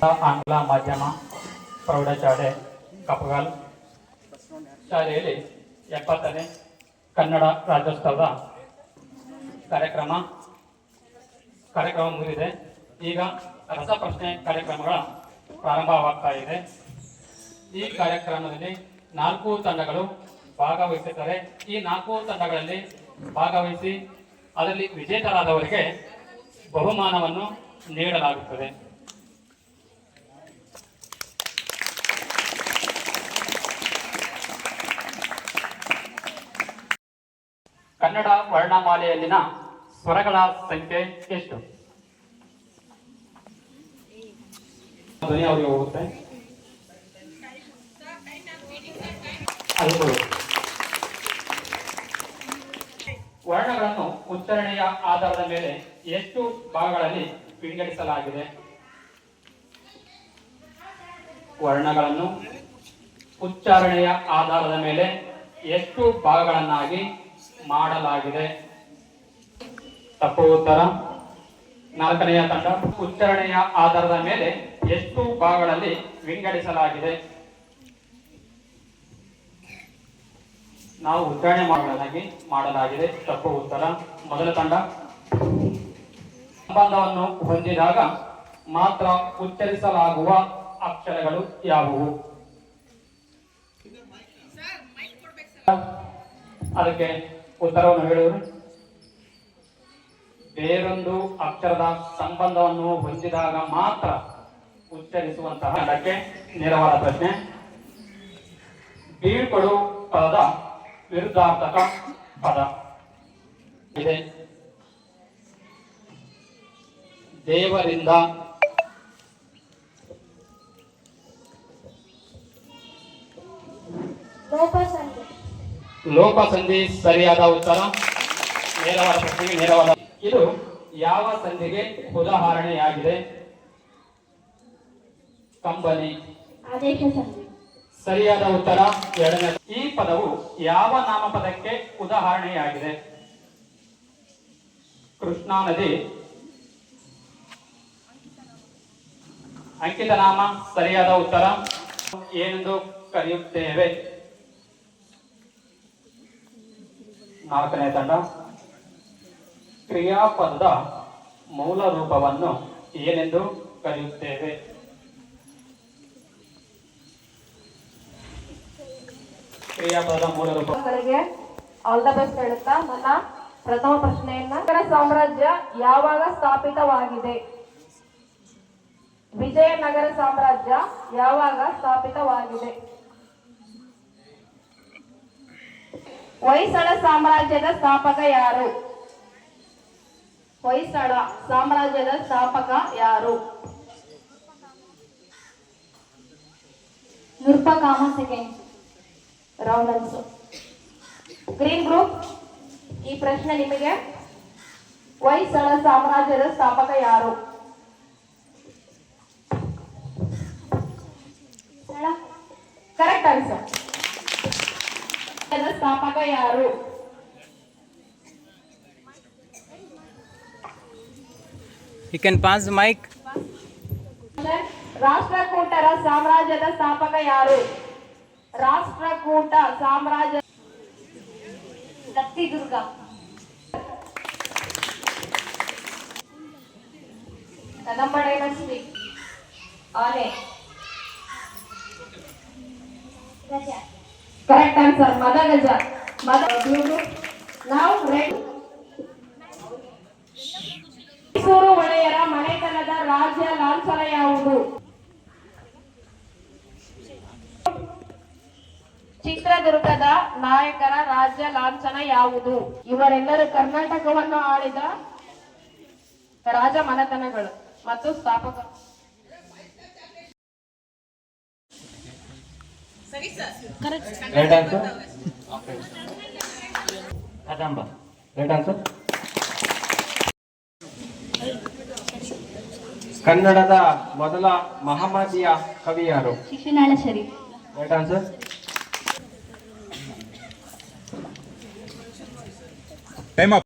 ಆಂಗ್ಲ ಮಾಧ್ಯಮ ಪ್ರೌಢಶಾಲೆ ಕಪಗಾಲ್ ಶಾಲೆಯಲ್ಲಿ 70ನೇ ಕನ್ನಡ ರಾಜ್ಯೋತ್ಸವದ ಕಾರ್ಯಕ್ರಮ ಮುಗಿದಿದೆ. ಈಗ ರಸಪ್ರಶ್ನೆ ಕಾರ್ಯಕ್ರಮಗಳ ಪ್ರಾರಂಭವಾಗ್ತಾ ಇದೆ. ಈ ಕಾರ್ಯಕ್ರಮದಲ್ಲಿ 4 ತಂಡಗಳು ಭಾಗವಹಿಸುತ್ತಾರೆ. ಈ 4 ತಂಡಗಳಲ್ಲಿ ಭಾಗವಹಿಸಿ ಅದರಲ್ಲಿ ವಿಜೇತರಾದವರಿಗೆ ಬಹುಮಾನವನ್ನು ನೀಡಲಾಗುತ್ತದೆ. ಕನ್ನಡ ವರ್ಣಮಾಲೆಯಲ್ಲಿನ ಸ್ವರಗಳ ಸಂಖ್ಯೆ ಎಷ್ಟು? ಧ್ವನಿ ಅವರಿಗೆ ಹೋಗುತ್ತೆ. ವರ್ಣಗಳನ್ನು ಉಚ್ಚಾರಣೆಯ ಆಧಾರದ ಮೇಲೆ ಎಷ್ಟು ಭಾಗಗಳಲ್ಲಿ ವಿಂಗಡಿಸಲಾಗಿದೆ? ವರ್ಣಗಳನ್ನು ಉಚ್ಚಾರಣೆಯ ಆಧಾರದ ಮೇಲೆ ಎಷ್ಟು ಭಾಗಗಳನ್ನಾಗಿ ಮಾಡಲಾಗಿದೆ? ತಪ್ಪು ಉತ್ತರ. 4ನೆಯ ತಂಡ ಉಚ್ಚಾರಣೆಯ ಆಧಾರದ ಮೇಲೆ ಎಷ್ಟು ಭಾಗಗಳಲ್ಲಿ ವಿಂಗಡಿಸಲಾಗಿದೆ? ನಾವು ಉಚ್ಚಾರಣೆ ಮಾಡಲಾಗಿದೆ. ತಪ್ಪು ಉತ್ತರ. ಮೊದಲ ತಂಡ ಸಂಬಂಧವನ್ನು ಹೊಂದಿದಾಗ ಮಾತ್ರ ಉಚ್ಚರಿಸಲಾಗುವ ಅಕ್ಷರಗಳು ಯಾವುವು? ಅದಕ್ಕೆ ಉತ್ತರವನ್ನು ಹೇಳುವರು. ಬೇರೊಂದು ಅಕ್ಷರದ ಸಂಬಂಧವನ್ನು ಹೊಂದಿದಾಗ ಮಾತ್ರ ಉಚ್ಚರಿಸುವಂತಹ ಅದಕ್ಕೆ ನೇರವಾದ ಪ್ರಶ್ನೆ. ಬೀಳ್ಕೊಡು ಪದದ ವಿರುದ್ಧಾರ್ಥಕ ಪದ ಇದೆ. ದೇವರಿಂದ. ಲೋಪಸಂಧಿ ಸರಿಯಾದ ಉತ್ತರ. ನೇರವಾದ ಪ್ರಶ್ನೆಗೆ ನೇರವಾದ. ಇದು ಯಾವ ಸಂಧಿಗೆ ಉದಾಹರಣೆಯಾಗಿದೆ? ಕಂಬನಿ. ಸರಿಯಾದ ಉತ್ತರ. 2ನೇ. ಈ ಪದವು ಯಾವ ನಾಮಪದಕ್ಕೆ ಉದಾಹರಣೆಯಾಗಿದೆ? ಕೃಷ್ಣಾ ನದಿ. ಅಂಕಿತ ನಾಮ. ಸರಿಯಾದ ಉತ್ತರ. ಏನೆಂದು ಕರೆಯುತ್ತೇವೆ? 4ನೇ ತಂಡ ಕ್ರಿಯಾಪದದ ಮೂಲ ರೂಪವನ್ನು ಏನೆಂದು ಕರೆಯುತ್ತೇವೆ? ಕ್ರಿಯಾಪದದ ಮೂಲ ರೂಪ. ಆಲ್ ದ ಬೆಸ್ಟ್ ಹೇಳುತ್ತಾ ನನ್ನ ಪ್ರಥಮ ಪ್ರಶ್ನೆಯನ್ನ, ನಗರ ಸಾಮ್ರಾಜ್ಯ ಯಾವಾಗ ಸ್ಥಾಪಿತವಾಗಿದೆ? ವಿಜಯನಗರ ಸಾಮ್ರಾಜ್ಯ ಯಾವಾಗ ಸ್ಥಾಪಿತವಾಗಿದೆ? ಹೊಯ್ಸಳ ಸಾಮ್ರಾಜ್ಯದ ಸ್ಥಾಪಕ ಯಾರು? ಹೊಯ್ಸಳ ಸಾಮ್ರಾಜ್ಯದ ಸ್ಥಾಪಕ ಯಾರು? ನೂರ್ಪಕಾಮ second round answer. Green group, ಈ ಪ್ರಶ್ನೆ ನಿಮಗೆ. ಹೊಯ್ಸಳ ಸಾಮ್ರಾಜ್ಯದ ಸ್ಥಾಪಕ ಯಾರು? Correct answer. ಸ್ಥಾಪಕ ಯಾರು? You can pass the mic. ರಾಷ್ಟ್ರಕೂಟರ ಸಾಮ್ರಾಜ್ಯದ ಸ್ಥಾಪಕ ಯಾರು? ರಾಷ್ಟ್ರಕೂಟ ಸಾಮ್ರಾಜ್ಯ. ದತ್ತಿದುರ್ಗ. ಕದಂಬ ಡೈನಸ್ಟಿ. ಆನೆ. Correct answer. ಮದಗಜ. ನಾವು ಮೈಸೂರು ಒಡೆಯರ ಮನೆತನದ ರಾಜ್ಯ ಲಾಂಛನ ಯಾವುದು? ಚಿತ್ರದುರ್ಗದ ನಾಯಕರ ರಾಜ್ಯ ಲಾಂಛನ ಯಾವುದು? ಇವರೆಲ್ಲರೂ ಕರ್ನಾಟಕವನ್ನು ಆಳಿದ ರಾಜ ಮನೆತನಗಳು ಮತ್ತು ಸ್ಥಾಪಕರು. ಕದಂಬ. Right answer. ಕನ್ನಡದ ಮೊದಲ ಮಹಮ್ಮದೀಯ ಕವಿ ಯಾರು? Shishunala Sharif. Right answer. Time up.